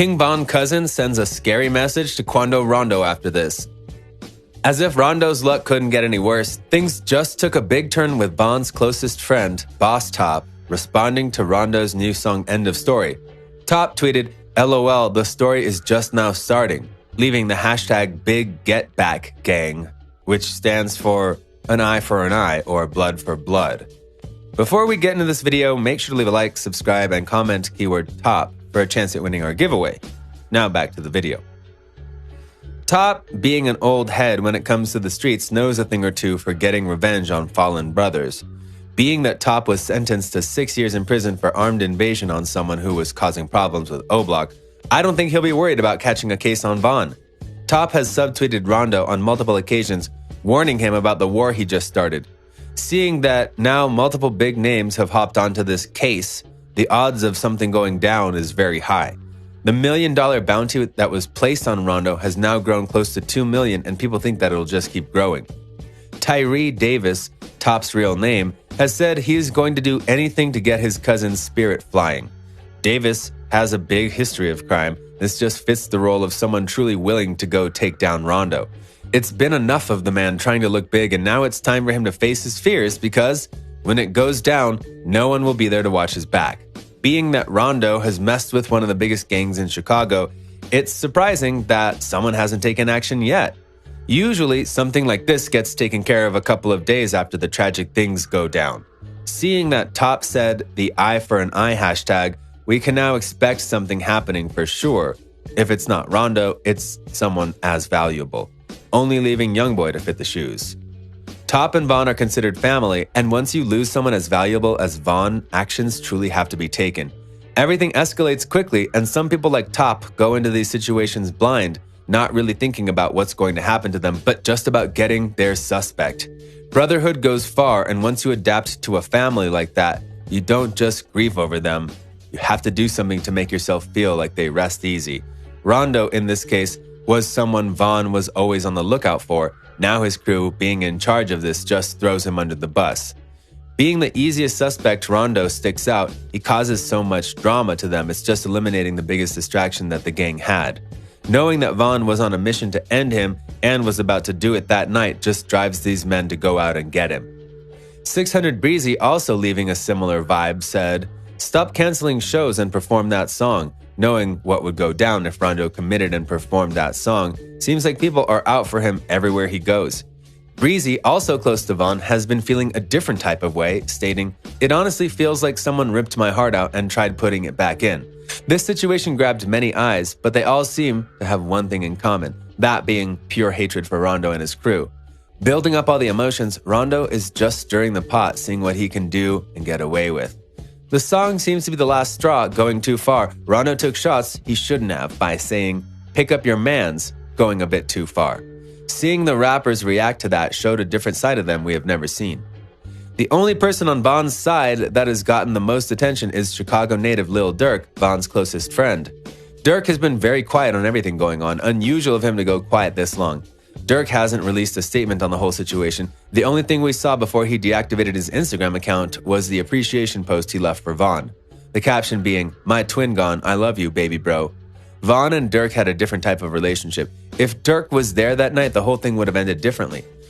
King Von cousin sends a scary message to QUANDO Rondo after this. As if Rondo's luck couldn't get any worse, things just took a big turn with Von's closest friend, Boss Top, responding to Rondo's new song End of Story. Top tweeted, "LOL, the story is just now starting," leaving the hashtag #BigGetBackGang, which stands for an eye for an eye or blood for blood. Before we get into this video, make sure to leave a like, subscribe, and comment keyword TOP for a chance at winning our giveaway. Now back to the video. Top, being an old head when it comes to the streets, knows a thing or two for getting revenge on fallen brothers. Being that Top was sentenced to 6 years in prison for armed invasion on someone who was causing problems with O-Block, I don't think he'll be worried about catching a case on Von. Top has subtweeted Rondo on multiple occasions, warning him about the war he just started. Seeing that now multiple big names have hopped onto this case, the odds of something going down is very high. The $1 million bounty that was placed on Rondo has now grown close to $2 million, and people think that it'll just keep growing. Tyree Davis, Top's real name, has said he's going to do anything to get his cousin's spirit flying. Davis has a big history of crime. This just fits the role of someone truly willing to go take down Rondo. It's been enough of the man trying to look big, and now it's time for him to face his fears because when it goes down, no one will be there to watch his back. Being that Rondo has messed with one of the biggest gangs in Chicago, it's surprising that someone hasn't taken action yet. Usually, something like this gets taken care of a couple of days after the tragic things go down. Seeing that Top said the eye for an eye hashtag, we can now expect something happening for sure. If it's not Rondo, it's someone as valuable, only leaving Youngboy to fit the shoes. Top and Von are considered family, and once you lose someone as valuable as Von, actions truly have to be taken. Everything escalates quickly, and some people like Top go into these situations blind, not really thinking about what's going to happen to them, but just about getting their suspect. Brotherhood goes far, and once you adapt to a family like that, you don't just grieve over them. You have to do something to make yourself feel like they rest easy. Rondo, in this case, was someone Von was always on the lookout for. Now his crew being in charge of this just throws him under the bus. Being the easiest suspect, Rondo sticks out. He causes so much drama to them, it's just eliminating the biggest distraction that the gang had. Knowing that Von was on a mission to end him and was about to do it that night just drives these men to go out and get him. 600 Breezy, also leaving a similar vibe, said, "Stop canceling shows and perform that song." Knowing what would go down if Rondo committed and performed that song, seems like people are out for him everywhere he goes. Breezy, also close to Von, has been feeling a different type of way, stating, "It honestly feels like someone ripped my heart out and tried putting it back in." This situation grabbed many eyes, but they all seem to have one thing in common, that being pure hatred for Rondo and his crew. Building up all the emotions, Rondo is just stirring the pot, seeing what he can do and get away with. The song seems to be the last straw, going too far. Rondo took shots he shouldn't have by saying, "Pick up your mans," going a bit too far. Seeing the rappers react to that showed a different side of them we have never seen. The only person on Von's side that has gotten the most attention is Chicago native Lil Durk, Von's closest friend. Durk has been very quiet on everything going on, unusual of him to go quiet this long. Durk hasn't released a statement on the whole situation. The only thing we saw before he deactivated his Instagram account was the appreciation post he left for Von. The caption being, "My twin gone, I love you, baby bro." Von and Durk had a different type of relationship. If Durk was there that night, the whole thing would have ended differently.